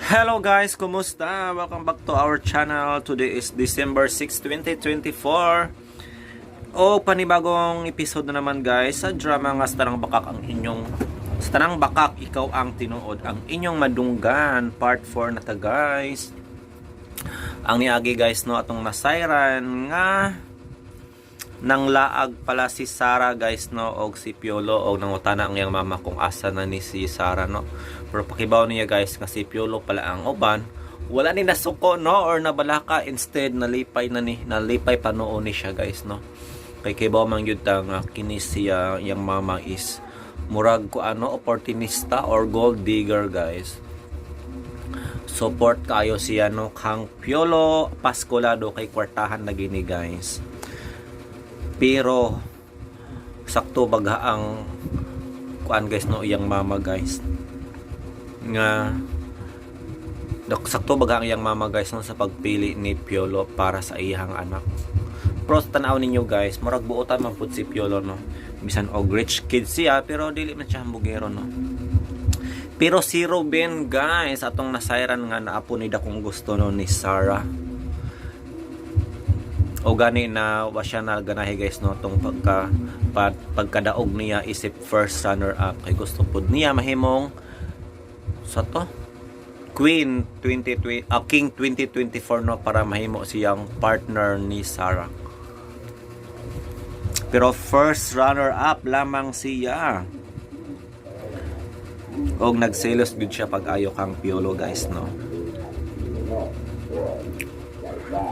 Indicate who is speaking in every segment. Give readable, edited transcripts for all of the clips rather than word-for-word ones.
Speaker 1: Hello guys, kumusta? Welcome back to our channel. Today is December 6, 2024. O panibagong episode na naman guys sa drama nga Starang Bakak ang inyong Starang Bakak ikaw ang tinuod ang inyong madunggan part 4 na ta guys. Ang niagi guys no atong nasayran nga nang laag pala si Sarah guys no og si Piolo og nangutana ang iyang mama kung asa na ni si Sarah no. Pero pakibaw niya guys nga si Piolo pala ang uban wala ni nasuko no or nabalaka, instead nalipay pa noon ni siya guys no. Kay kibaw man gyud ta nga kini siya iyang mama is murag ko ano opportunista or gold digger guys. Support kayo siya no kang Piolo paskolado kay kwartahan na gini guys. Pero sakto baga ang kuan guys no iyang mama guys nga sakto baga ang iyang mama guys no sa pagpili ni Piolo para sa iyang anak. Pero tanaw ninyo guys murag buotan man pud si Piolo no, bisan og rich kid siya pero dili man siya hambugero no. Pero si Ruben guys atong nasayran nga naapo ni dakong gusto no ni Sarah. O gani na wa siya na ganahe guys no tong pagkadaog niya isip first runner up kay gusto pud niya mahimong sa to Queen 2020 King 2024 no para mahimo siyang partner ni Sarah. Pero first runner up lamang siya. Og nagselos gud siya pag ayo kang Piolo guys no.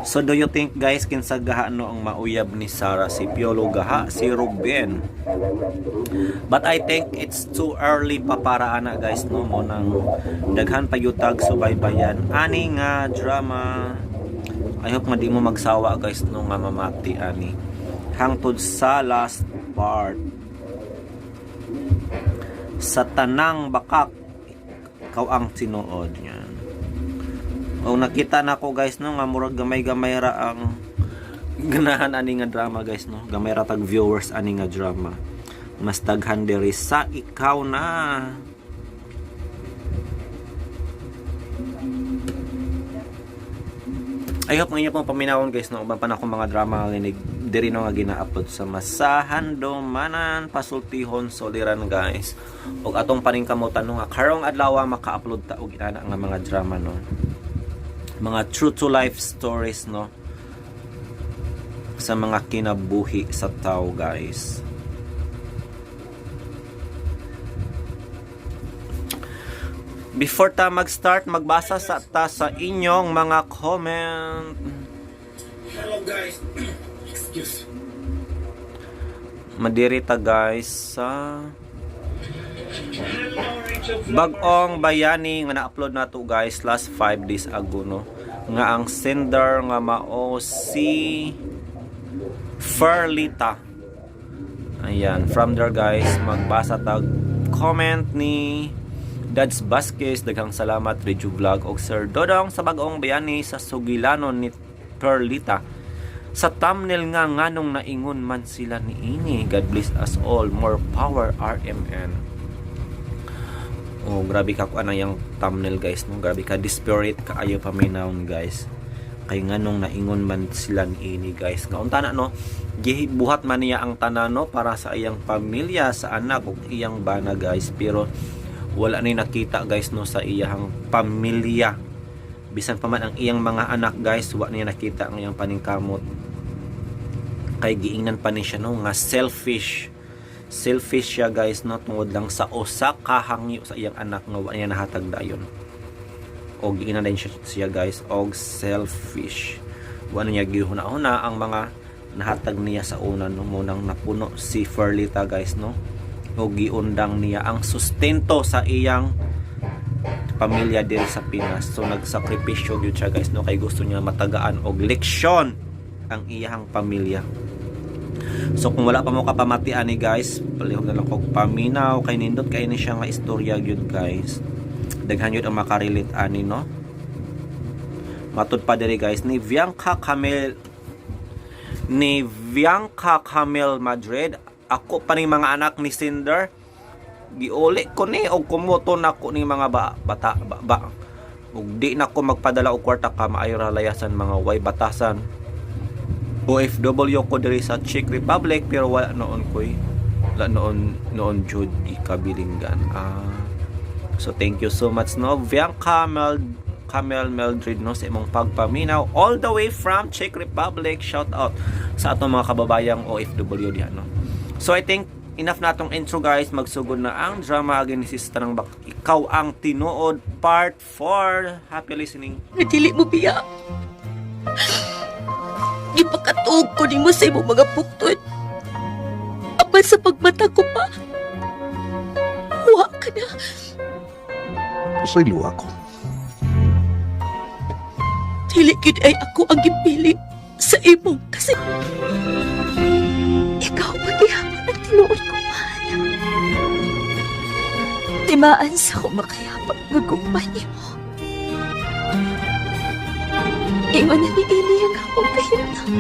Speaker 1: So do you think guys kinsa gaha no ang mauyab ni Sarah, si Piolo gaha, si Ruben? But I think it's too early pa para ana guys no mo nang daghan pa yutag subaybayan ani nga drama. I hope nga di mo magsawa guys no nga mamati ani hangtod sa last part. Sa tanang bakak ikaw ang tinuod yan. O nakita na ko guys no nga murag gamay-gamay ra ang ganahan ani nga drama guys no. Gamay ra tag viewers ani nga drama. Mas daghan diri sa ikaw na. I hope nga pong paminawon guys no uban pa na akong mga drama nga linig diri no nga gina-upload sa masahan domanan pasultihon soliran guys. Og atong paningkamutan no nga karong adlaw maka-upload ta og inana nga mga drama no. Mga true to life stories no sa mga kinabuhi sa tao guys. Before ta mag-start magbasa sa inyong mga comment.
Speaker 2: Hello guys. Excuse.
Speaker 1: Madirita guys sa Bag-ong Bayani nga na-upload na to guys last 5 days ago no. Nga ang sender nga mao si Ferlita. Ayan, from there guys magbasa tag comment ni Dads Vasquez, daghang salamat Reju Vlog og Sir Dodong sa Bag-ong Bayani sa sugilanon ni Ferlita. Sa thumbnail nga nganong naingon man sila ni ini. God bless us all, more power RMN. Oh, grabe ka ko yung thumbnail guys no. Grabe ka disparate kaayo paminawon guys. Kay nganong naingon man sila ni ini guys. Kaunta na no. Gibuhat man niya ang tanan no para sa iyang pamilya, sa anak ug iyang bana guys. Pero wala ni nakita guys no sa iyang pamilya. Bisan pa man ang iyang mga anak guys, wala niya nakita ang iyang paningkamot. Kay giingnan pa ni siya no nga selfish siya guys no tungod lang sa usa ka hangyo sa iyang anak nga wala niya nahatag dayon. Og giingnan din siya guys og selfish. Wala niya gihuna-huna ang mga nahatag niya sa una no mo nang napuno si Ferlita guys no. Og giundang niya ang sustento sa iyang pamilya diri sa Pinas. So nagsakripisyo gyud siya guys no kay gusto niya matagaan og leksyon ang iyang pamilya. So kung wala pa mo kapamatian ni guys, palihog na lang kog paminaw kay nindot kay ni siya nga istorya gyud guys. Daghan gyud ang makarelate ani no. Matud pa diri guys ni Bianca Camel Madrid. Ako pa ning mga anak ni Cinder giuli ko ni og kumuton ako ni mga bata ug di na ko magpadala og kwarta ka maayo ra layasan mga way batasan. OFW ko diri sa Czech Republic pero wala noon jud ikabilinggan. So thank you so much no Bianca Camel Meldred no sa imong pagpaminaw all the way from Czech Republic. Shout out sa atong mga kababayang OFW diha no. So I think enough na tong intro guys, magsugod na ang drama Genesis tanang ikaw ang tinuod part 4. Happy listening.
Speaker 3: Nadili mo biya. Gipakatuog ko ni mo sa imong mga puktot. Apan sa pagmata ko pa. Huwa ka na.
Speaker 4: Soy luwa ko.
Speaker 3: Dili gid ay ako ang gipili sa imo kasi ikaw paghihapon ang tinuod ko mahal. Timaan sa kumakayapag nga kumpanya mo. Ingon na ni Eli ang akong kahintang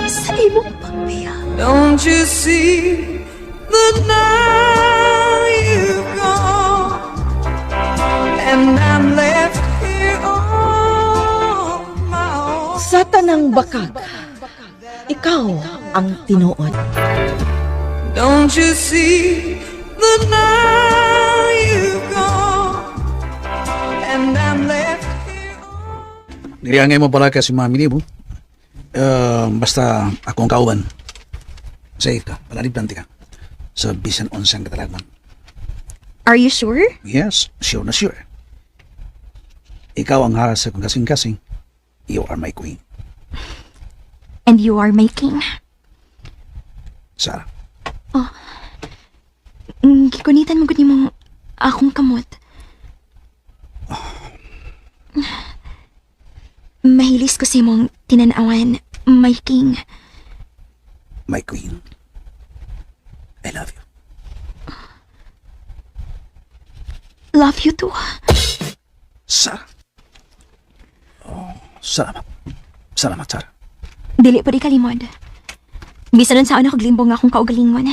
Speaker 3: sa imong pagbiya.
Speaker 5: Don't you see that now you've gone and I'm left here on my own?
Speaker 3: Sa tanang bakag, ikaw ang tinuod.
Speaker 5: Don't you see that now you've gone and I'm left here on...
Speaker 4: Niliangay mo pala kasi mami ni mo. Basta akong kauban. Safe ka, palalibdante ka. Sa bisan onsang katalagman.
Speaker 6: Are you sure?
Speaker 4: Yes, sure na sure. Ikaw ang haras sa kong kasing-kasing. You are my queen.
Speaker 6: And you are my king.
Speaker 4: Sarah.
Speaker 6: Gikunitan mo gud nimo akong kamot. Mahilis ko sa imong tinanawan, my king.
Speaker 4: My queen. I love you.
Speaker 6: Love you too.
Speaker 4: Sarah. Oh, salamat. Salamat, Sarah.
Speaker 6: Dili pa di kalimod. Bisa nun saan ako glimbong nga akong kaugalingon.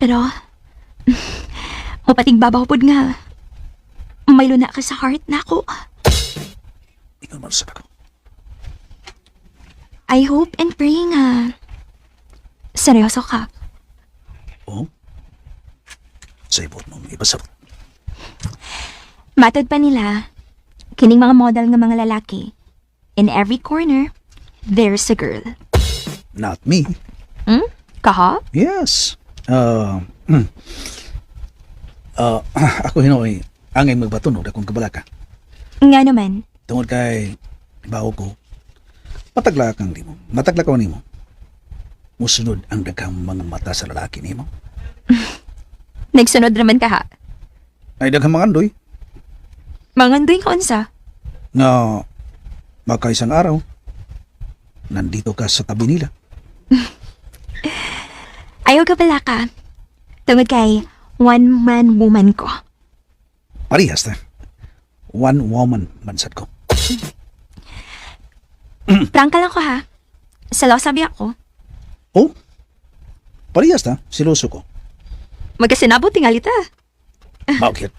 Speaker 6: Pero, mapatig babaw pod nga. May luna ka sa heart na ako.
Speaker 4: Ikaw man sa ako.
Speaker 6: I hope and pray nga seryoso ka.
Speaker 4: Oh? Sa ibot mo, may pasabot.
Speaker 6: Matod pa nila, kining mga model nga mga lalaki, in every corner, there's a girl.
Speaker 4: Not me.
Speaker 6: Kaha?
Speaker 4: Yes. Ako hinoy, angay magbatunod akong kabalaka.
Speaker 6: Nga naman,
Speaker 4: Tungod kay bawo ko, matagla kang nimo. Matagla ka nimo. Musunod ang daghang mga mata sa lalaki nimo.
Speaker 6: nagsunod naman ka ha.
Speaker 4: Ay daghang mga andoy
Speaker 6: Mangandoy ka unsa?
Speaker 4: nga makaisang araw nandito ka sa tabi nila.
Speaker 6: Ayaw ka pala ka. Tungod kay one-man woman ko.
Speaker 4: Parehas ta. One woman mansad ko.
Speaker 6: Prangka lang ko ha. Salo sabi ako.
Speaker 4: Oh? Parehas ta. Siloso ko.
Speaker 6: Magkasinabot tingali ta.
Speaker 4: Bakit?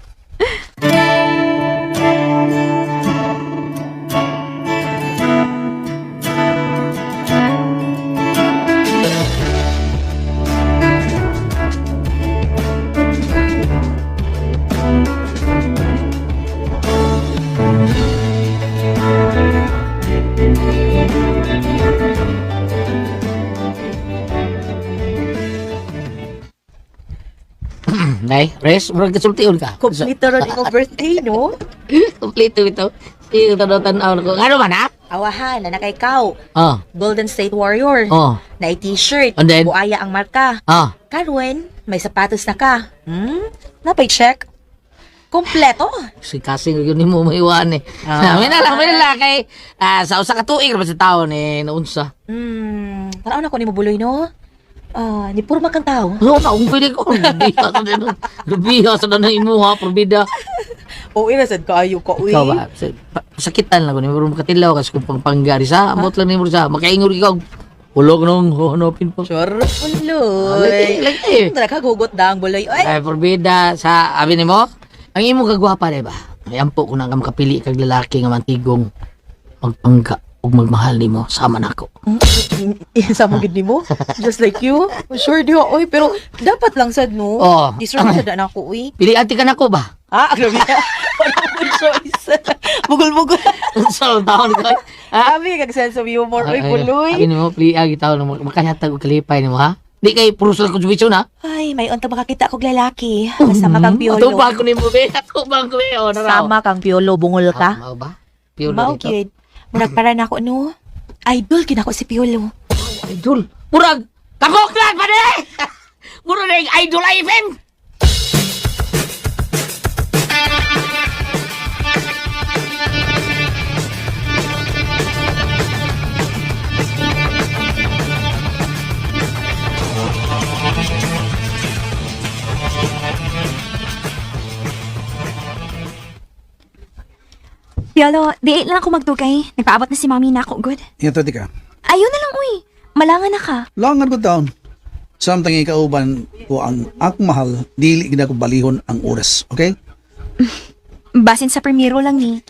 Speaker 7: Nay, res, murag kasultiun ka.
Speaker 3: Kompleto ron imong birthday, no?
Speaker 7: Kompleto ito. Yung tanaw ko. Ano man, ha?
Speaker 3: Awahan, na kay ikaw.
Speaker 7: Oh,
Speaker 3: Golden State Warrior.
Speaker 7: oh,
Speaker 3: Na t-shirt.
Speaker 7: And then?
Speaker 3: Buaya ang marka.
Speaker 7: oh.
Speaker 3: Karwen, may sapatos na ka. Napay check. Kompleto.
Speaker 7: Si kasing yun ni mo maiwan eh. May na lang kay sa usa ka tuig ra sa taon eh naunsa.
Speaker 3: Tanaw na ko ni mabuloy, no? Ni purma kang tao.
Speaker 7: No, kung pwede ko. Lubiha sa na imuha, probida.
Speaker 3: Oo, inasad ka ayo ka, uy.
Speaker 7: Ikaw ba? Sakitan lang ko ni murong makatilaw kasi kung pangpanggari sa amot lang ni mo sa makaingur ikaw. Ulog nung hanapin pa.
Speaker 3: Sure, uloy.
Speaker 7: Lagi.
Speaker 3: Tara ka, gugot daang buloy. Ay,
Speaker 7: Ay, probida sa abi ni mo. Ang imo kagwapa, di ba? may ampo ko na nga makapili kag lalaki nga mantigong magpangga ug magmahal nimo sama nako.
Speaker 3: Isa mo gid nimo? Just like you? Sure di oy, pero dapat lang sad no.
Speaker 7: Oh.
Speaker 3: Deserve sa na ako uy.
Speaker 7: Pili ati ka nako ba?
Speaker 3: Ah, grabe. Wala ko choice. Bugol-bugol.
Speaker 7: So taon ko.
Speaker 3: Abi kag sense of humor uy, buloy.
Speaker 7: Ini mo pili agi taon makanyatag og kalipay nimo ha. Di kay puro sa konsumisyon ha.
Speaker 3: Ay, may unta makakita kog lalaki. Kasama kang piolo.
Speaker 7: Ato ba ko nimo be? Ato ba ko be? O naraw.
Speaker 3: Sama kang piolo, bungol ka.
Speaker 7: Mao ba? Piolo
Speaker 3: Mao
Speaker 7: dito.
Speaker 3: gyud. Murag para na ako no. Idol gid ako si Piolo.
Speaker 7: Idol. Murag kakoklan pa de. Murag ning Idol FM.
Speaker 6: Piolo, di lang ako magtugay. Nagpaabot na si mami na ako, good.
Speaker 4: Ito, tika.
Speaker 6: Ayun na lang, uy. Malangan na ka.
Speaker 4: Langan ko taon. Samtang ikauban ko ang akong mahal, dili gina ko balihon ang oras, okay?
Speaker 6: Basin sa primero lang ni.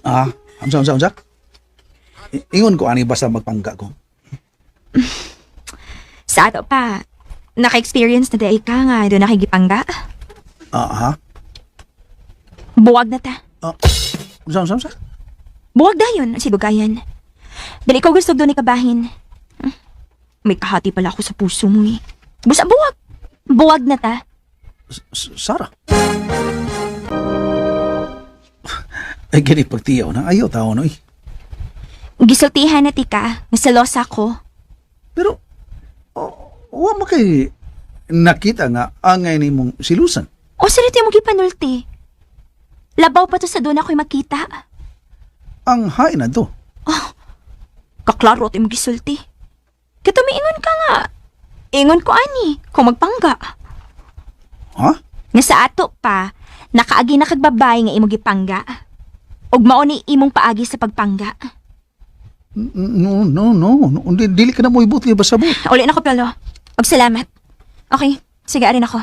Speaker 4: Unsa? Ingon ko ani basta magpangga ko.
Speaker 6: Sa ato pa, naka-experience na day ka nga doon nakigipangga. Buwag na ta.
Speaker 4: Unsa?
Speaker 6: Buwag dayon, si Dugayan. Dali ko gusto doon ikabahin. May kahati pala ako sa puso mo eh. Busa buwag. Buwag na ta.
Speaker 4: Sara. Ay, gani pagtiyaw na. Ayaw tao no eh.
Speaker 6: Gisultihan na tika, nasalos ako.
Speaker 4: Pero, wa mo kay nakita nga angay ni mong silusan.
Speaker 6: O sarili mo gipanulti. Labaw pa to sa doon ako'y makita.
Speaker 4: Ang hain na to.
Speaker 6: Kaklaro at imong gisulti. Katumiingon ka nga. Ingon ko ani, kung magpangga.
Speaker 4: Ha?
Speaker 6: Nga sa ato pa, nakaagi na kagbabay nga imong gipangga. Og mao ni imong paagi sa pagpangga.
Speaker 4: No. Dili ka na mo ibut nga basta mo.
Speaker 6: Uli na ko, Piolo. Og salamat. Okay, sige, arin ako.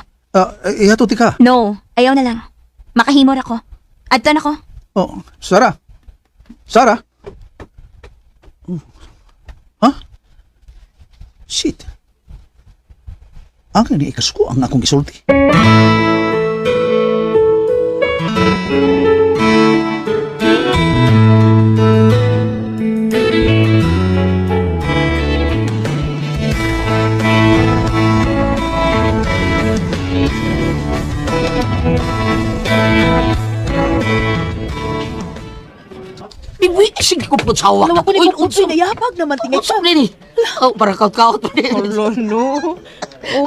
Speaker 4: Ihato tika.
Speaker 6: No, ayaw na lang. Makahimor ako. Adto na ko.
Speaker 4: Oh, Sara. Ha? Shit. Ang ini ikasuko ang akong isulti.
Speaker 7: Bibi, sige ko po sawa.
Speaker 3: Alam ko ni Kukutoy na yapag naman tingay
Speaker 7: Unsam ni. Oh, para kaut-kaut.
Speaker 3: no.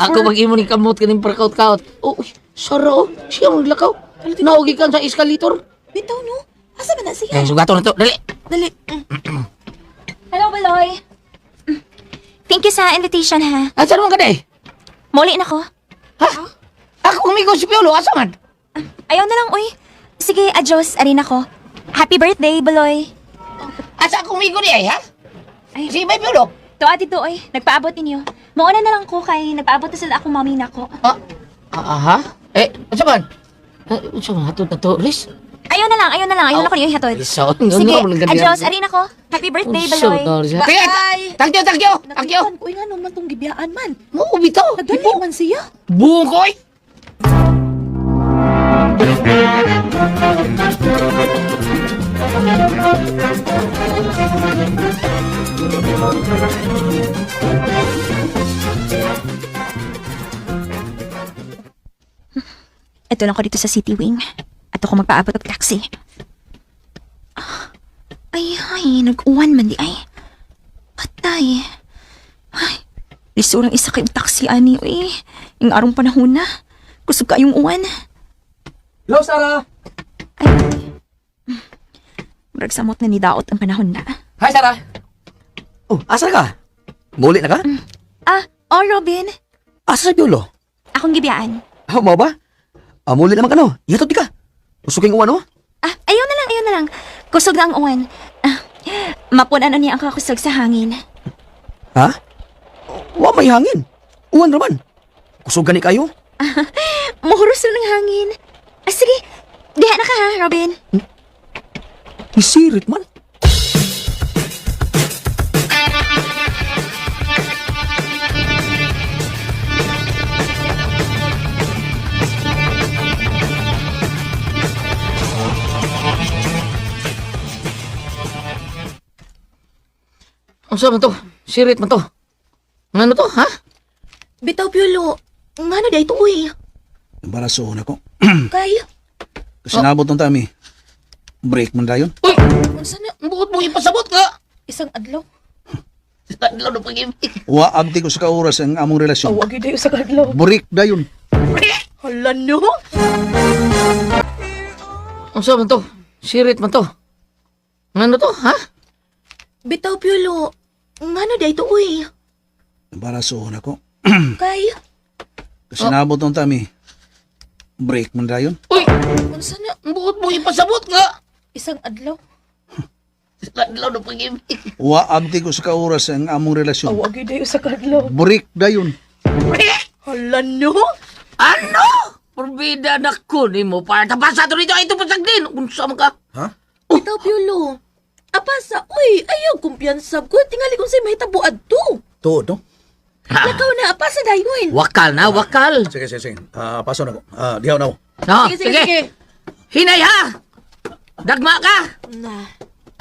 Speaker 7: Ako mag-imo ni kamot kaning para kaut-kaut. Oh, saro. Siya maglakaw. Naugi kan sa escalator.
Speaker 3: Bitaw no. Asa ba na siya?
Speaker 7: Ay, sugato na to. Dali.
Speaker 3: Dali.
Speaker 6: Hello, Baloy. Thank you sa invitation, ha.
Speaker 7: Asa naman ka na eh?
Speaker 6: Muli na ko.
Speaker 7: Ha? Ako umigo si Piolo. Asa man?
Speaker 6: Ayaw na lang, uy. Sige, adios, arin ako. Happy birthday, Baloy.
Speaker 7: Asa ako umigo niya eh, ha?
Speaker 6: Ay.
Speaker 7: Si May Piolo.
Speaker 6: To ati to, oy. Nagpaabot ninyo. Mauna na lang ko kay nagpaabot na sila akong mami na ko.
Speaker 7: Ha? Asa man? Asa man? Hatod na to, Riz?
Speaker 6: Ayaw na lang. Ayaw na ko niyo ihatod.
Speaker 7: So,
Speaker 6: Sige, adios, arin ako. Happy birthday, Baloy.
Speaker 7: Bye! Thank you!
Speaker 3: Nakitaan ko nga naman tong gibiyaan man.
Speaker 7: Mo, bitaw.
Speaker 3: Nagali man siya.
Speaker 7: Bukoy!
Speaker 6: Ito lang ko dito sa City Wing. At ako magpaabot ng taxi. Ay, nag-uwan man di ay. Patay. Ay, lisurang isa kayong taxi, ani. Uy, yung arong panahon na. Kusog ka yung uwan.
Speaker 7: Hello, Sarah!
Speaker 6: Ay, murag samot na ni Daot ang panahon na.
Speaker 8: Hi, Sarah! Oh, asa ka? Muli na ka?
Speaker 6: Robin.
Speaker 8: Asa sa Piolo?
Speaker 6: Akong gibiyaan.
Speaker 8: Mau ba? Muli naman ka no? Ihatod di ka. Usuking uwan no?
Speaker 6: Ayaw na lang. Kusog na ang uwan. Mapunan niya ang kakusog sa hangin.
Speaker 8: Ha? Wa may hangin. Uwan raman. Kusog gani kayo?
Speaker 6: Muhuros na ng hangin. Sige, diha na ka ha, Robin.
Speaker 8: Isirit man.
Speaker 7: Ang saan man to? Sirit man to. Ano to, ha?
Speaker 3: Bitaw, Piolo. Ngano day ito, uy?
Speaker 4: Embaraso na ko.
Speaker 3: Kay,
Speaker 4: Kasi nabot ng tami. Break man dayon.
Speaker 7: Uy!
Speaker 3: unsa na?
Speaker 7: Ang bukod mo ipasabot nga!
Speaker 3: Isang adlaw.
Speaker 7: Tadlaw na pag-ibig.
Speaker 4: Wa abti ko sa kauras ang among relasyon.
Speaker 3: Awag day sa adlaw.
Speaker 4: Break dayon.
Speaker 3: Hala, no?
Speaker 7: Ang saan man to? Sirit man to. Ano to, ha?
Speaker 3: Bitaw, Piolo. Ngano day ito, uy?
Speaker 4: Embaraso na ko.
Speaker 3: Kay,
Speaker 4: Kasi nabot ng tami. Break man dayon.
Speaker 7: Uy!
Speaker 3: unsa na?
Speaker 7: Ang bukod mo ipasabot nga!
Speaker 3: Isang adlaw.
Speaker 7: Tadlaw na pag-ibig.
Speaker 4: Wa abti ko sa kauras ang among relasyon.
Speaker 3: Awag day sa adlaw.
Speaker 4: Break dayon.
Speaker 3: Hala, no?
Speaker 7: Ano? Porbida na ko ni mo para tapasa to rito ay ito pasagdin. Unsa man ka?
Speaker 3: Bitaw, Piolo. Apasa, uy, ayaw kumpiyansa ko. Tingali kung sa'yo mahitabo adto.
Speaker 4: Tuod, no?
Speaker 3: Lakaw na, apasa dayon.
Speaker 7: Wakal na, wakal.
Speaker 4: Sige. Paso na ko. Dihaw na ko.
Speaker 7: No,
Speaker 3: Sige.
Speaker 7: Hinay ha! Dagma ka!
Speaker 3: Na,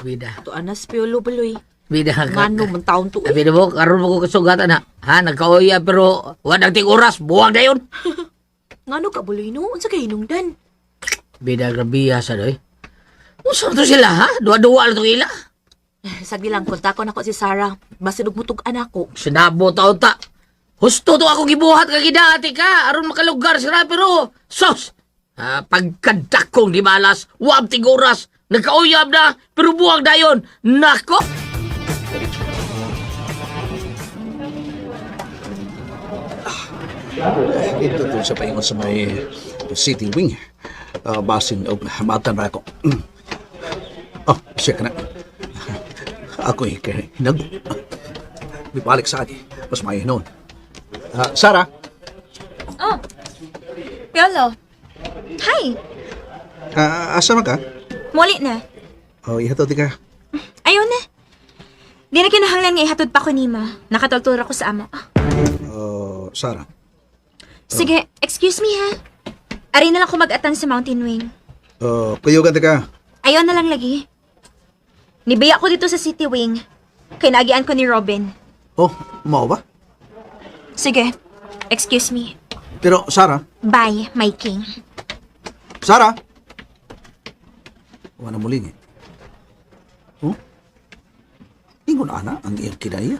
Speaker 7: Bida.
Speaker 3: to anas, Piolo, baloy.
Speaker 7: Bida ka.
Speaker 3: Ngano man taon to, uy.
Speaker 7: Bida mo, karoon mo ko kasugatan na. Ha, nagkaoya pero wadang ting oras. Buwag na yun.
Speaker 3: Ngano ka, baloy, no? Unsa kay hinungdan?
Speaker 7: Bida, grabiya sa doy. Unsa to sila ha? Dua-dua lang itong ila.
Speaker 3: Sagdi lang, kontakon ako si Sarah. Basin og mutug anak ko.
Speaker 7: Sinabo taon ta. Husto to ako gibuhat ka gidati ka. Aron makalugar sila pero sos. Pagkadakong di malas. Wab ting oras. Nagkauyab na pero buwag na yun. Nako.
Speaker 4: Ito to sa paingon sa may city wing. Basin og matan ra ko. Oh, siya ka na. Ako'y hinag. May balik sa akin. Mas may noon. Sarah,
Speaker 6: Oh. Piolo. Hi.
Speaker 4: asa man ka?
Speaker 6: Muli na.
Speaker 4: Oh, ihatod ka.
Speaker 6: Ayaw na. Di na kinahanglan nga ihatod pa ko nimo. Nakatultura ko sa amo.
Speaker 4: Sarah.
Speaker 6: Sige, excuse me ha. Ari na lang ko mag-atang sa Mountain Wing.
Speaker 4: Kuyugan ka.
Speaker 6: Ayaw na lang lagi. Nibaya ko dito sa City Wing. Kay naagian ko ni Robin.
Speaker 4: Oh, mau ba?
Speaker 6: Sige, excuse me.
Speaker 4: Pero, Sarah.
Speaker 6: Bye, my king.
Speaker 4: Sarah! Wala muling eh. Oh? Ingon ana ang iyang kinaya.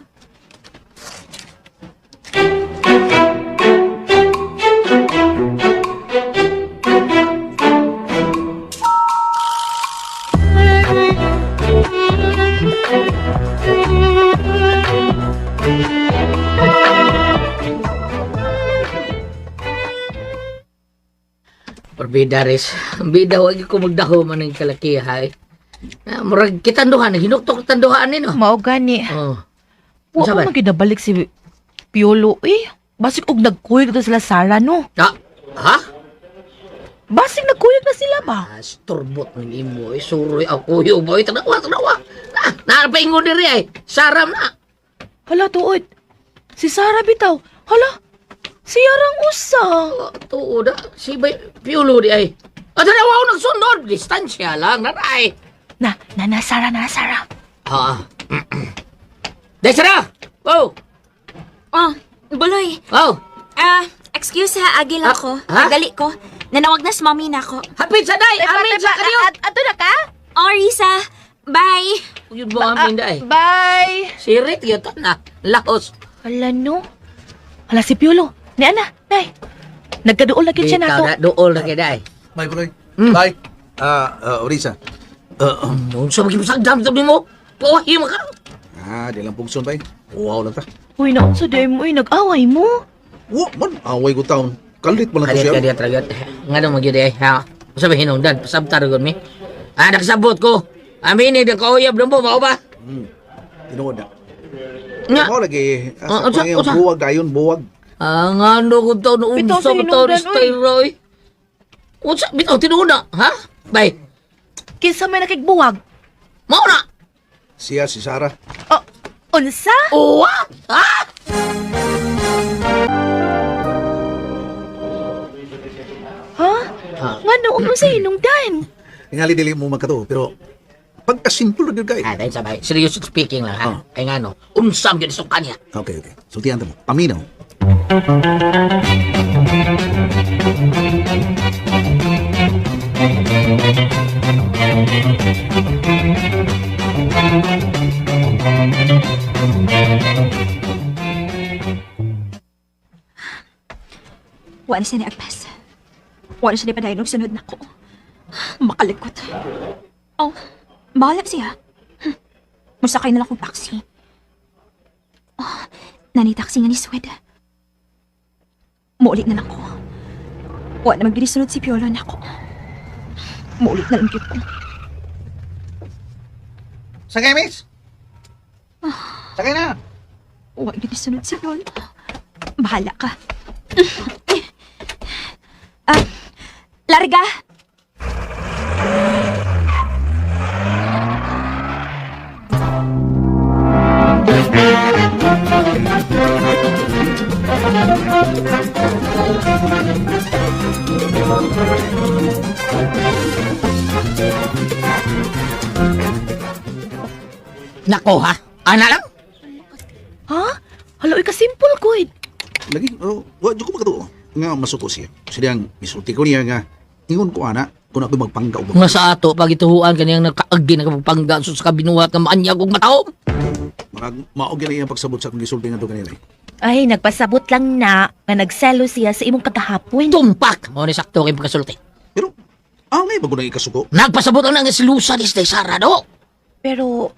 Speaker 7: Bida res. Bida wag ko magdaho man ng kalakihay. Murag kitanduhan, hinuktok tanduhan ni no.
Speaker 3: Mao gani.
Speaker 7: Oh.
Speaker 3: Wa
Speaker 7: Unsa ba?
Speaker 3: ko magidabalik si Piolo, eh. Basig og nagkuyog na sila Sarah, no?
Speaker 7: Ha?
Speaker 3: Basig nagkuyog na sila ba?
Speaker 7: Storbot man imo suroy ako yo boy tanawa. Na paingon diri ay. Saram na.
Speaker 3: Hala, tuod. Si Sarah bitaw. Hala, siyarang usa.
Speaker 7: Tuod si bay piulo di ay. At tanawa ako nagsunod, distansya lang nanay.
Speaker 3: Na, Sarah.
Speaker 7: Ha. Desra. Oh.
Speaker 6: Oh, Buloy.
Speaker 7: Oh.
Speaker 6: Excuse ha, agil ako.
Speaker 7: Ha?
Speaker 6: Dali ko. Nanawag na si mommy na ako.
Speaker 7: Hapit sa day. Amin sa kanyo.
Speaker 3: Ato na ka?
Speaker 6: Oh, Risa. Bye.
Speaker 7: Yun mo amin day.
Speaker 3: Bye.
Speaker 7: Sirit yun na. Lahos.
Speaker 3: Hala, no? Hala, si Piolo. Ni Ana, nay. Nagkaduol lagi siya nato.
Speaker 7: Ikaw na dool na kaya day.
Speaker 4: Bye, Buloy. Bye. Orisa.
Speaker 7: Noon sa magkipasagdam sabi mo. Puwahi mo ka.
Speaker 4: Di lang pugson ba eh. Wow lang ta.
Speaker 3: Uy, naon sa day mo, nag-away mo.
Speaker 4: Man, away ko taon. Kalit mo lang to siya.
Speaker 7: Kaliat tragat. Nga daw magyud ay ha. Sabi hinungdan, pasabtar gud mi. Nagsabot ko. Amin ni kauyab mo mao ba?
Speaker 4: Tinuod na.
Speaker 7: Nga.
Speaker 4: Ako lagi.
Speaker 7: Unsa-
Speaker 4: Asa pa yung
Speaker 7: unsa?
Speaker 4: buwag dayon, buwag.
Speaker 7: Nga no kung taon
Speaker 3: Bitaw
Speaker 7: unsa
Speaker 3: sa
Speaker 7: mo taon
Speaker 3: hinungdan,
Speaker 7: styroy. Unsa bitaw tinuod na, ha? Bay.
Speaker 3: Kinsa may nakigbuwag.
Speaker 7: Mao na.
Speaker 4: Siya si Sarah.
Speaker 3: Oh, unsa?
Speaker 7: What? Ha?
Speaker 3: Ha? Nga noon mo sa hinungdan.
Speaker 4: Tingali dili mo magkato, pero pagkasimple na yun kay.
Speaker 7: Ah, dahil sabay. Serious speaking lang, ha? Kaya nga, no? Unsam yun sa kanya.
Speaker 4: Okay. Sultihan mo. Paminaw.
Speaker 6: Wala siya ni Agnes. Wala siya ni padayon sunod na ko. Makalikot. Oh, bahala siya. Musakay na lang kong taxi. Oh, nani taxi nga ni Swed. Muulit na lang ko. Wala naman ginisunod si Piolo na ko. Muulit na lang ko.
Speaker 4: Sagay, miss! Sagay na!
Speaker 6: Wala ginisunod si Piolo. Bahala ka. Larga!
Speaker 7: Nako, ha? Ana lang?
Speaker 3: Ha? Halo, ika-simple, good.
Speaker 4: Lagi, wala ko magkato. Nga masuko siya. Siyang misulti ko niya nga. Ingon ko, ana, kung ako magpanggaw.
Speaker 7: Nga sa ato, pagituhuan kaniyang nakaagi na kapagpangga sa kabinuhat ng maanyag kong mataom.
Speaker 4: Maog yan ang pagsabot sa kong gisulti nga ito kanila.
Speaker 3: Ay, nagpasabot lang na nga nagselo siya sa imong katahapon.
Speaker 7: Tumpak! Mo ni sakto kayong pagkasulti.
Speaker 4: Pero, angay bago na ikasuko.
Speaker 7: Nagpasabot ang silusa ni Stay Sara, do?
Speaker 3: Pero,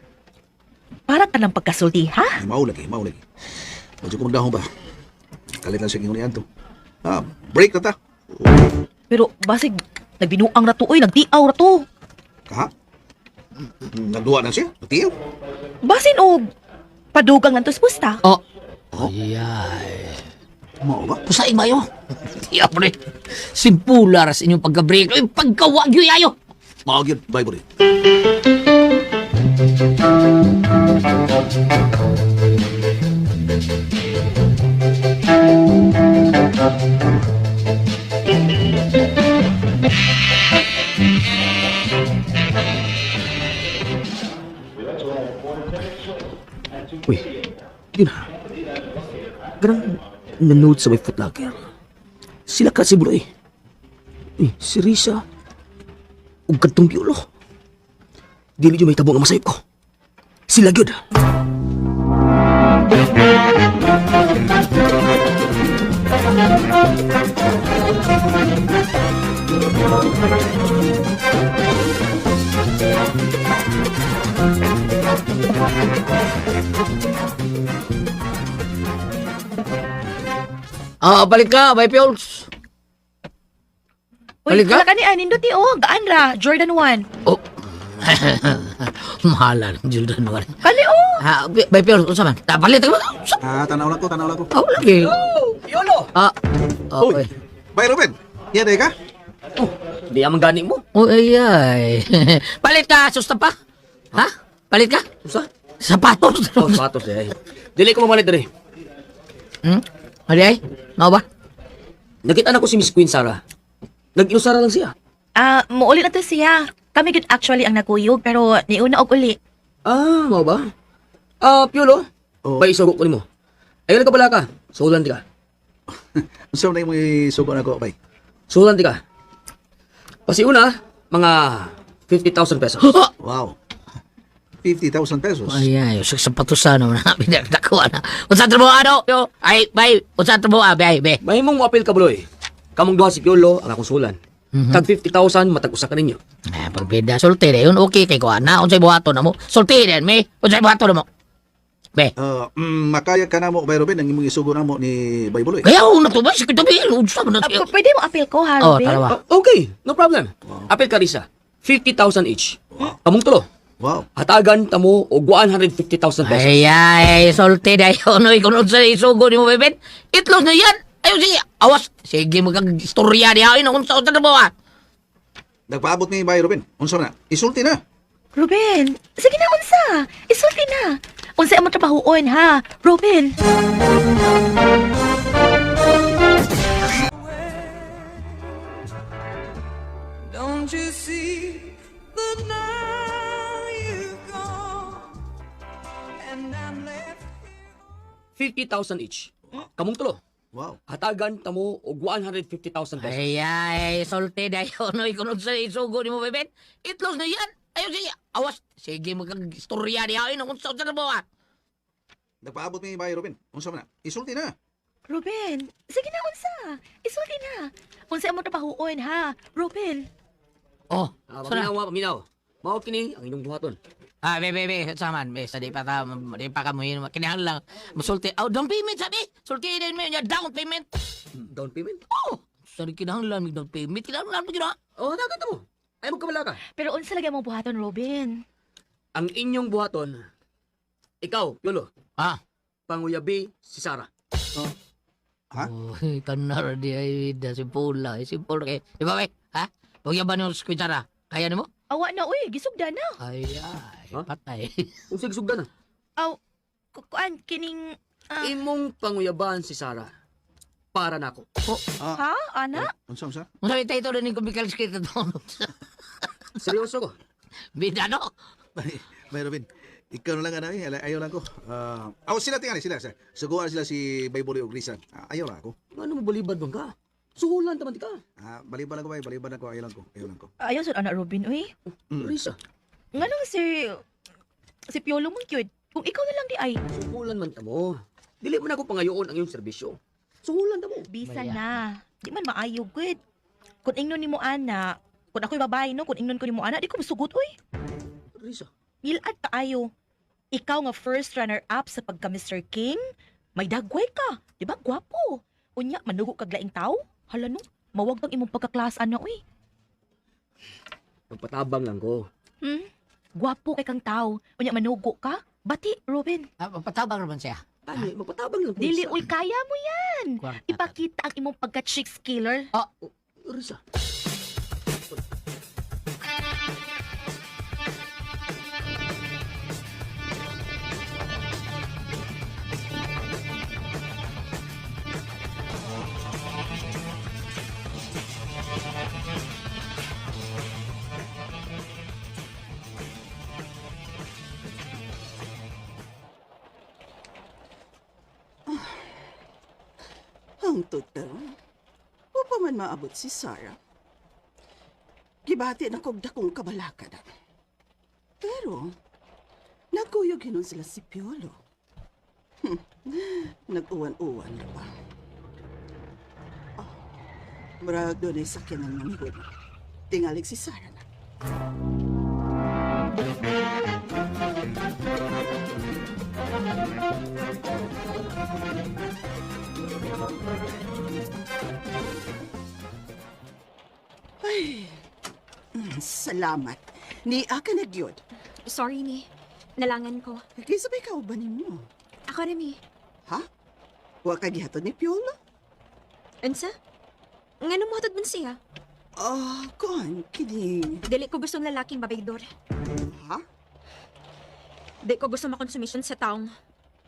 Speaker 3: para ka ng pagkasulti, ha?
Speaker 4: Ay, mao lagi. Wala ko magdahong ba? Kalit lang siya ingon niyan to. Break na ta.
Speaker 3: Pero, basig, nagbinuang na to, oy, nagdiaw na to.
Speaker 4: Kaha? Nagduwa na siya? Nagtiyaw?
Speaker 3: Basin og, padugang antos pusta.
Speaker 7: Oh. Ayay.
Speaker 4: Mao ba?
Speaker 7: Pusaing ba yun? Tiya po rin. Simpular sa inyong pagka-break. Ay, pagkawag yun yayo.
Speaker 4: Maog yun. Bye, bye.
Speaker 8: Uy, yun na. Garang nanood sa may footlocker. Sila ka si Buloy. Si Risa. Ug kadtong Piolo. Dili yung may tabong ang masayip ko. Sila gyud.
Speaker 7: Balik ka, Bay Piols.
Speaker 3: Uy,
Speaker 7: Balik ka?
Speaker 3: wala ka ni Anin ti oh, gaan ra, Jordan 1.
Speaker 7: Oh. Mahala ng Jordan One.
Speaker 3: Kani oh.
Speaker 7: Bay Piols, kung saan? Palit ka ba?
Speaker 4: Tanaw lang ko.
Speaker 7: Oh, lagi.
Speaker 8: Yolo!
Speaker 7: Okay.
Speaker 4: Bye, Ruben. Yan ka?
Speaker 8: Di amang gani mo.
Speaker 7: Oh, ay. Palit ka, susta pa? Ha? Palit ka?
Speaker 8: Usa?
Speaker 7: Sapatos.
Speaker 8: Sapatos eh. Dili ko mamalit dali.
Speaker 7: Ali ay? Mao ba?
Speaker 8: Nakita na ko si Miss Queen Sarah. Nag-inusara lang siya.
Speaker 3: Muuli na to siya. Kami gud actually ang naguyog, pero niuna og uli.
Speaker 8: Mao ba? Piolo. Bay isugok ko nimo. Ayun ka pala ka. Sulan di ka.
Speaker 4: Saan na yung isugo na ko, bay?
Speaker 8: Sulan di ka. Pasiuna, mga 50,000 pesos.
Speaker 4: Wow. 50,000 pesos.
Speaker 7: Ay, sa sapatos naman na pinagdakuan na. Unsa trabaho ano? Yo, ay, bay, unsa trabaho bay, bay.
Speaker 8: May mong apil ka, Buloy. Kamong duha si Piolo, ang akong sulan. Tag 50,000, matag-usa ka ninyo.
Speaker 7: Pagbeda, sulti na yun. Okay, kay kuha na. Unsay buhato na mo. Sulti din, may. Unsay buhato na mo. Be.
Speaker 4: Makaya ka na mo, bay Ruben, ang imong isugo na mo ni Bay Buloy.
Speaker 7: Kaya ako natubay, si Kitabil. Unsa mo na siya.
Speaker 3: Pwede mo appeal ko, ha,
Speaker 7: Oh,
Speaker 3: Ruben?
Speaker 7: talawa.
Speaker 8: Okay, no problem. Apil ka, Risa. 50,000 each. Kamong tulo.
Speaker 4: Wow.
Speaker 8: Hatagan tamo og 150,000 pesos.
Speaker 7: Ay, sulti na yun. Uy, kung unsa isugo ni mo, beben. Itlog na yan. Ayaw, sige. Awas. Sige, magkag-istorya niya. Ay, unsa trabaho ah.
Speaker 4: Nagpaabot ni Bay Ruben. Unsa na? Isulti na.
Speaker 3: Ruben, sige na unsa. Isulti na. Unsa ang trabahoon ha, Ruben?
Speaker 5: Don't you see that now you've gone and I'm left
Speaker 8: 50,000 each. Kamong tulo.
Speaker 4: Wow.
Speaker 8: Hatagan tamo og 150,000 pesos.
Speaker 7: Ay, solte dayo. No, ikunod sa isugo ni mo, bebet. Itlos na yan. Ayaw siya. Awas. Sige, magkag-istorya niya. Ay, kung saan na mo, ah.
Speaker 4: Nagpaabot mi bahay, Robin. Unsa man na? Isulti na.
Speaker 3: Ruben, sige na unsa. Isulti na. Unsa ang trabahoon ha, Ruben?
Speaker 7: Oh, sana.
Speaker 8: Paminaw. Mao kini ang inyong buhaton.
Speaker 7: Ah, be, saman. Be, sa di pa ka mo yun. Kinahan lang. Masulti. Oh, down payment, sabi. Sulti din mo yun. Down payment.
Speaker 8: Down payment?
Speaker 7: Oh, sa di kinahan lang. Down payment. Kinahan lang. Kinahan lang.
Speaker 8: Oh, hatagan tamo. Ay mo kabala ka.
Speaker 3: Pero unsa lagi mong buhaton, Ruben?
Speaker 8: Ang inyong buhaton, ikaw, Piolo,
Speaker 7: Ah.
Speaker 8: panguyabi si Sarah.
Speaker 4: Ha?
Speaker 7: Oh, kanar di ay da si Paula. Si Paula kay. Di ba, be? Ha? Huwag yaban yung skwitsara. Kaya ni mo?
Speaker 3: Awa na, uy. Gisugda na.
Speaker 7: Ay,
Speaker 8: Ha?
Speaker 7: patay.
Speaker 8: Unsa gisugdan na?
Speaker 3: Aw, kuan, kining...
Speaker 8: Imong panguyaban si Sarah para nako.
Speaker 3: ha, ana?
Speaker 4: Unsa?
Speaker 7: Kung sabi tayo ito rin yung kumikal skate doon.
Speaker 8: Seryoso ko.
Speaker 7: Bida, no?
Speaker 4: Bay, Robin. Ikaw na lang anay, ayaw lang ko. Sila tingali sila. Suguan sila si Bayboli o Grisa. Ayaw lang ako.
Speaker 8: Ano mo balibad bang ka? Suhulan taman ka.
Speaker 4: Baliban ako, bay. Baliban ako. Ayaw lang ko.
Speaker 3: Ayaw sa anak, Ruben, uy.
Speaker 8: Risa,
Speaker 3: Nga nang si Piolo mong cute. Kung ikaw na lang di ay,
Speaker 8: suhulan man tamo. Dili man ako pangayoon ang iyong serbisyo. Suhulan tamo.
Speaker 3: bisa
Speaker 7: Maya.
Speaker 3: na. Di man maayo, good. Kung ingnon ni mo ana, kung ako'y babae, no, kung ingnon ko ni mo ana, di ko masugot, uy.
Speaker 8: Risa,
Speaker 3: Milad kaayo. Ikaw nga first runner-up sa pagka Mr. King, may dagway ka. Di ba, gwapo. Unya, manugo kag laing tao. Hala no, mawag bang imong pagkaklasan na, uy.
Speaker 8: magpatabang lang ko.
Speaker 3: Gwapo kay kang tao. Unya, manugo ka. Bati, Ruben.
Speaker 7: Patabang naman siya.
Speaker 8: Ay, magpatabang lang ko.
Speaker 3: Dili,
Speaker 8: Risa.
Speaker 3: uy, kaya mo yan.
Speaker 7: Kwarta.
Speaker 3: Ipakita ang imong pagka-chick skiller.
Speaker 8: Risa.
Speaker 9: Hangtod daw. Upa man maabot si Sarah. Gibati na kog dakong kabalaka na. Pero, nagkuyog hinon sila si Piolo. Nag-uwan-uwan na ba? Marag doon ay sakyan ng manghod. Tingalig si Sarah na. Ay, salamat. Ni ka nagyod.
Speaker 6: Sorry ni. Nalangan ko.
Speaker 9: Kisabay ka ba ninyo?
Speaker 6: Ako Remy.
Speaker 9: Ha? Wa ka gihatod ni Piolo?
Speaker 6: Unsa? Ngano mo hatod man siya?
Speaker 9: Kon, kining...
Speaker 6: Dili ko gustong lalaking babaydor.
Speaker 9: Ha?
Speaker 6: Dili ko gusto makonsumisyon sa taong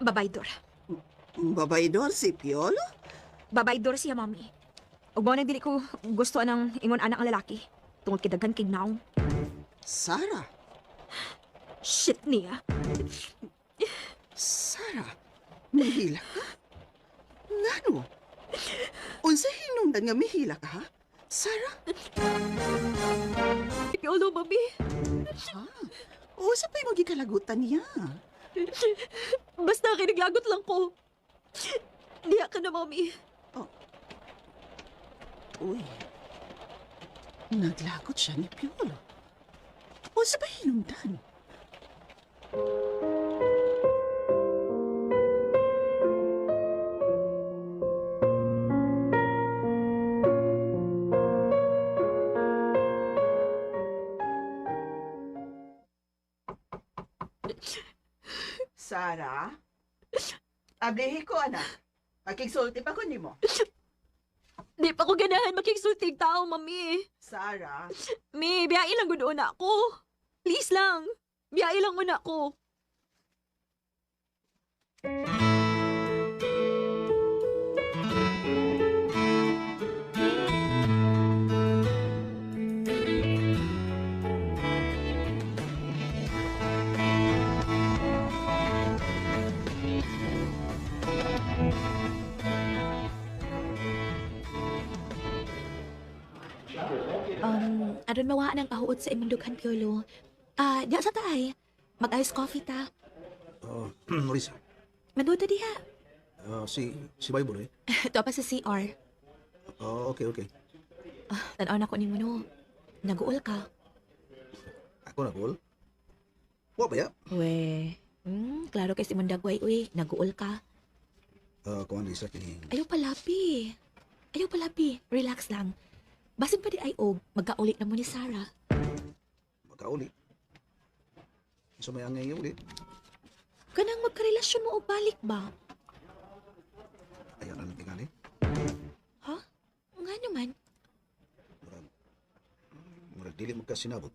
Speaker 6: babaydor.
Speaker 9: Babaydor si Piolo?
Speaker 6: Babaydor siya, mami. Ug mo nang dili ko gusto anang ingon anak ang lalaki. Tungod kidaghan kay naong.
Speaker 9: Sarah?
Speaker 6: Shit niya.
Speaker 9: Sarah? Mihila ka? Ngano? Unsa hinungdan nga mihila ka, ha? Sarah?
Speaker 6: Piolo, mami.
Speaker 9: Ha? O, sa pa'y magikalagutan niya?
Speaker 6: Basta kiniglagot lang ko. Diya ka na, mami.
Speaker 9: Uy, naglagot siya ni Piolo. O, sa pa'y hinungdan? Sarah? Ablihi ko, anak. Makigsulti pa ko ni mo.
Speaker 6: Di pa ko ganahan makiksulting tao, mami.
Speaker 9: Sarah?
Speaker 6: Mi, biyain lang gud una ako. Please lang. Biyay lang muna ko.
Speaker 3: Aron mawaan ang pahuot sa imong dughan, Piolo. Diya sa taay. Mag-ice coffee ta.
Speaker 4: Risa,
Speaker 3: Manuto diha.
Speaker 4: si Bible eh.
Speaker 3: Ito pa sa CR.
Speaker 4: Okay.
Speaker 3: Tanaw na ko ni mo no. Naguol ka.
Speaker 4: Ako na, Paul. Wa ba ya?
Speaker 3: We. Klaro kay si imong dagway, uy. Naguol ka.
Speaker 4: Kuhan Risa, kini.
Speaker 3: Ayaw palapi. Relax lang. Basin pa di ay og, magkaulit na mo ni Sarah.
Speaker 4: Magkauli. So may angay ulit.
Speaker 3: Kanang magkarelasyon mo o balik ba?
Speaker 4: Ayaw na lang tingali.
Speaker 3: Ha? Nga naman.
Speaker 4: Murag dili magkasinabot.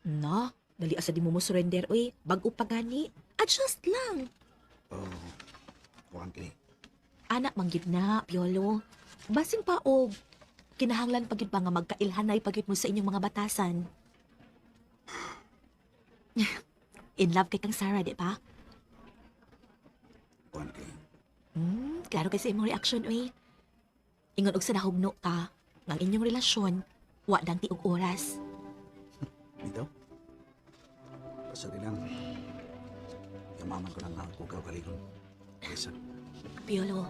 Speaker 3: Na, dali asa di mo surrender, uy. Bago pa gani. Adjust lang.
Speaker 4: Kuhan kini.
Speaker 3: Anak manggid na, Piolo. Basin pa og, kinahanglan pagid pa nga magkailhanay pagid mo sa inyong mga batasan. In love kay kang Sarah, di ba?
Speaker 4: Kuhan kini.
Speaker 3: Klaro kay sa imong reaction, uy. Ingon og sa nahugno ka, ng inyong relasyon, wa dang tiog oras.
Speaker 4: Dito? Pasari lang. Yamaman ko lang ako kagalingon. Risa,
Speaker 3: Piolo,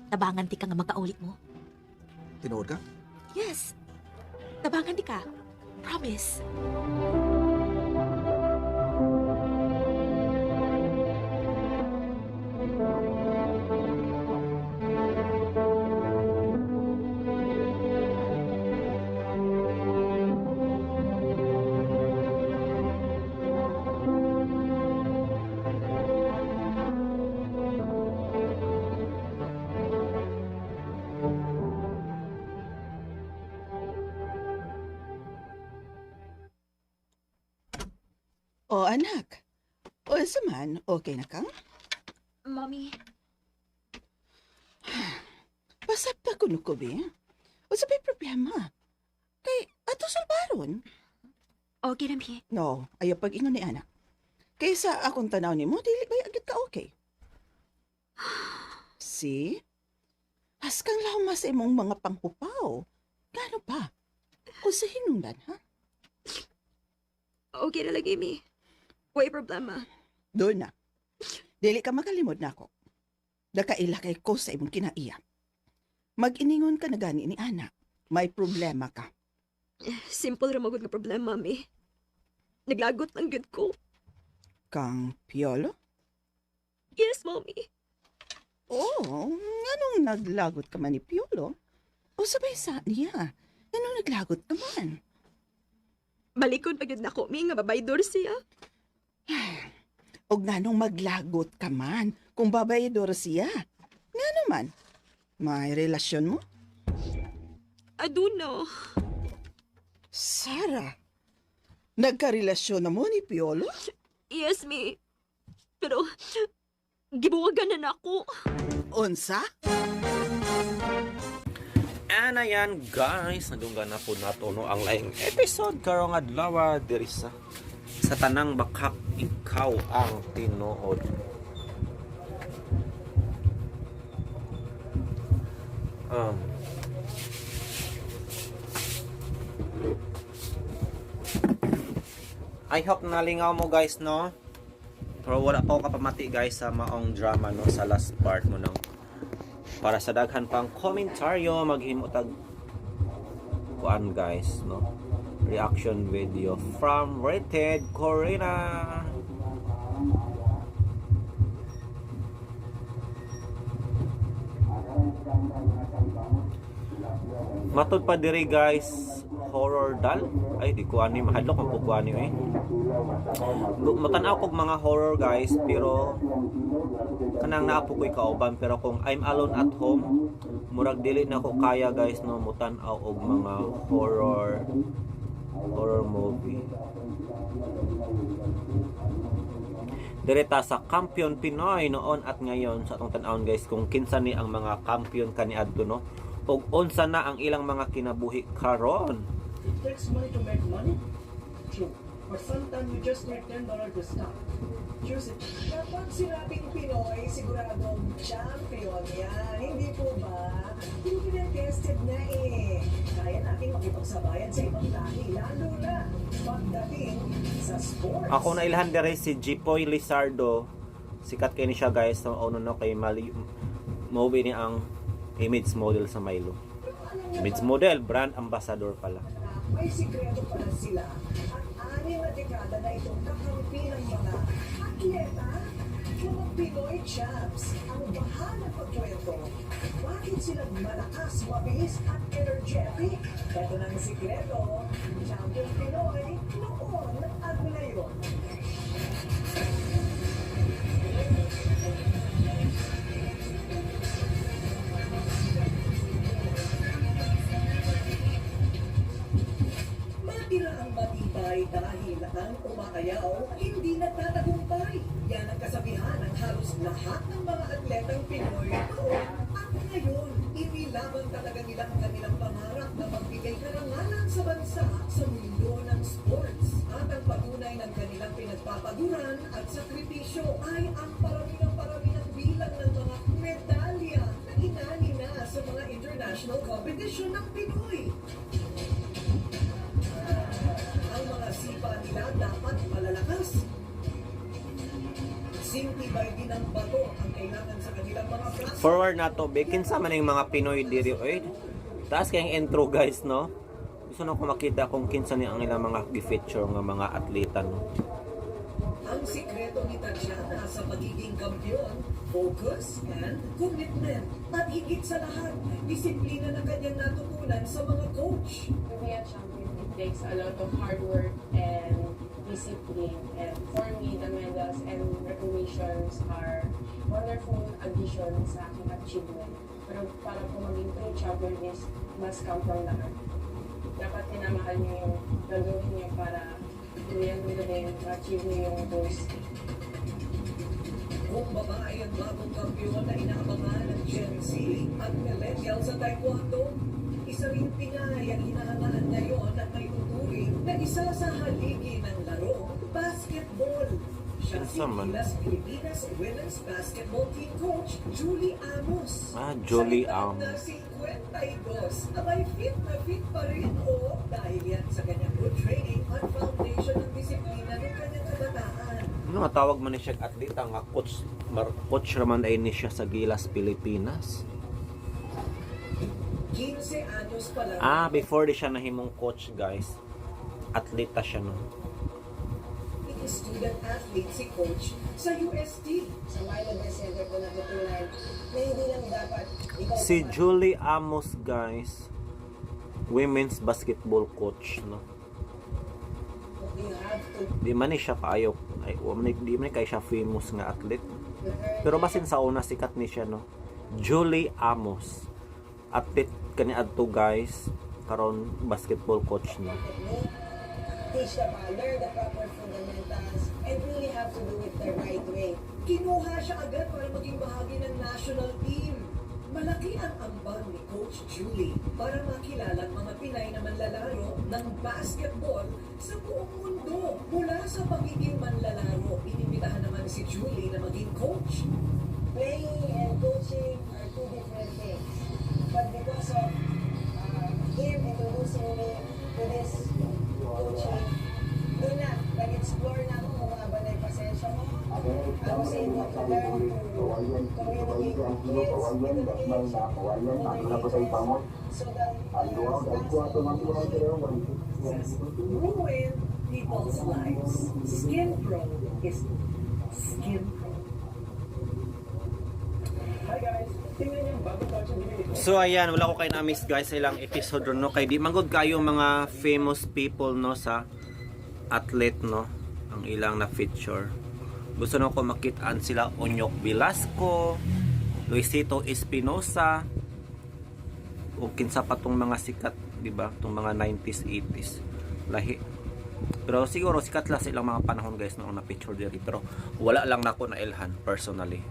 Speaker 3: tabangan ti ka nga magkaulit mo.
Speaker 4: tinuod ka?
Speaker 3: Yes, tabangan ti ka. Promise.
Speaker 9: O anak, o saman, okay na ka?
Speaker 6: Mommy,
Speaker 9: Pasabta ko nukubi. O sabay problema. Kay, ato salbaron.
Speaker 6: okay na, Mi.
Speaker 9: No, ayaw pag-ingon ni anak. Kaysa akong tanaw ni mo, dili ba agad ka okay? See? Haskang lahuma sa imong mga panghupaw. Gano pa? O sa hinungdan, ha?
Speaker 6: Okay na lagi, Mi. Way problema.
Speaker 9: Doon na. Dili ka makalimod na ako. Nakailakay ko sa imong kinaiya. Mag-iningon ka na gani ni anak. May problema ka.
Speaker 6: Simple ramagod nga problema, Mi. Naglagot lang good ko.
Speaker 9: Kang Piolo?
Speaker 6: Yes, Mommy.
Speaker 9: Oo, anong naglagot ka man ni Piolo? O sabay sa niya? Anong naglagot ka man?
Speaker 6: Balikon pagod na ko, Mi, nga babaydor siya.
Speaker 9: O nanong maglagot ka man kung babayador siya? Nga naman, may relasyon mo?
Speaker 6: I don't know.
Speaker 9: Sarah, nagkarelasyon na mo ni Piolo?
Speaker 6: Yes, Mi. Pero, gibuwagan na ako.
Speaker 9: Unsa?
Speaker 1: And ayan guys, nadunggan na po nato no ang laing episode karong adlaw diri sa tanang bakak ikaw ang tinuod. I hope nalingaw mo guys no. Pero wala pa ako kapamati guys sa maong drama no sa last part mo nang para sa daghan pang komentaryo maghimo tag kuan guys no reaction video from Rated Corina. Matod pa diri guys horror dal ay di ko ani mahadlok ang pugwani eh matanaw kog mga horror guys pero kanang naapo ko'y kauban pero kung I'm alone at home murag dili na ko kaya guys no mutan-aw og mga horror movie direta sa Kampiyon Pinoy noon at ngayon sa atong tan-awon guys kung kinsa ni ang mga kampiyon kaniadto no ug unsa na ang ilang mga kinabuhi karon.
Speaker 2: It takes money to make money? True. But sometimes you just need $10 to start. Choose it.
Speaker 5: Kapag sinabing Pinoy, siguradong champion yan. Hindi po ba? Proven and tested na eh. Kaya natin makipagsabayan sa ibang lahi, lalo na pagdating sa sports.
Speaker 1: Ako na ilhan dire si Jipoy Lizardo. Sikat kay ni siya guys no ono no kay Mali movie ni ang image model sa Milo. Image model, brand ambassador pala.
Speaker 5: May sikreto pala sila at 6 na dekada na itong kakampi ng mga atleta, mga Pinoy champs. Ang bahala pagkwento, bakit sila malakas, mabilis at energetic? Ito na ang sikreto, champion Pinoy noon at ngayon. Matira ang matibay dahil ang umaayaw hindi nagtatagumpay. Yan ang kasabihan ng halos lahat ng mga atletang Pinoy noon at ngayon. Inilaban talaga nila ang kanilang pangarap na magbigay karangalan sa bansa sa mundo ng sports. At ang patunay ng kanilang pinagpapaguran at sakripisyo ay ang parami ng bilang ng mga medalya na inani na sa mga international competition ng Pinoy. Ang mga sipa nila dapat malalakas. Sintibay din ang bato ang kailangan sa kanilang mga klase.
Speaker 1: Forward na to, bekin sa man yung mga Pinoy diri oy. Taas kayong intro guys no. Gusto na ko makita kung kinsa ni ang ilang mga gi-feature nga mga atleta no.
Speaker 5: Ang sikreto ni Tatiana sa pagiging kampiyon, focus and commitment. At higit sa lahat, disiplina na kanyang natutunan sa mga coach.
Speaker 10: To be a champion, it takes a lot of hard work and discipline. And for me, the medals and recognitions are wonderful addition sa aking achievement. Pero para po maging true champion is must come from the heart. Dapat tinamahal niyo yung gagawin niyo para ma-achieve niyo yung goals.
Speaker 5: Kung babae ang bagong kampiyon na inaabangan ng Gen Z at millennial sa Taekwondo, isa rin Pinay ang hinahangaan ngayon at may tuturing na isa sa haligi ng laro, basketball. Siya si Gilas Pilipinas Women's Basketball Team Coach Julie Amos.
Speaker 1: Julie
Speaker 5: Sa edad
Speaker 1: Amos.
Speaker 5: na 52, abay fit na fit pa rin o dahil yan sa kanyang good training at foundation ng disiplina ng kanyang kabataan.
Speaker 1: Ano nga tawag man ni siya atleta nga coach raman ay ni siya sa Gilas Pilipinas.
Speaker 5: 15 anyos pa lang.
Speaker 1: Before di siya nahimong coach guys. Atleta siya no.
Speaker 5: Student athlete si coach sa UST.
Speaker 10: Sa Milo Best Center ko natutunan na hindi lang dapat ikaw
Speaker 1: Si Julie Amos guys, women's basketball coach no.
Speaker 10: you have to
Speaker 1: Di man ni siya kaayo ay di man ni kay siya famous nga athlete. Pero basin sa una sikat ni siya no. Julie Amos. Athlete kani adto guys karon basketball coach no.
Speaker 10: teach the learn the proper fundamentals and really have to do it the right way.
Speaker 5: Kinuha siya agad para maging bahagi ng national team. Malaki ang ambag ni Coach Julie para makilala ang mga Pinay na manlalaro ng basketball sa buong mundo. Mula sa pagiging manlalaro, inimbitahan naman si Julie na maging coach.
Speaker 10: Playing and coaching are two different things. But because of him introducing me to this coaching, doon na, nag-explore na ako kung mga ba na yung pasensya mo. I was able to learn to communicate with kids, middle age, older ages, so that
Speaker 5: Ruin people's lives. Skin Pro is Skin Pro.
Speaker 2: Hi guys, tingnan niyo ang bagong coach ang binili ko.
Speaker 1: So ayan, wala ko kay na-miss guys sa ilang episode ron, no kay di manggod kayo mga famous people no sa athlete no ang ilang na feature. Gusto na ko makitaan sila Onyok Velasco, Luisito Espinosa, o kinsa pa tong mga sikat, di ba? Tong mga 90s, 80s. Lahi. Pero siguro sikat lang silang mga panahon guys noong na picture diri, pero wala lang nako na ilhan personally.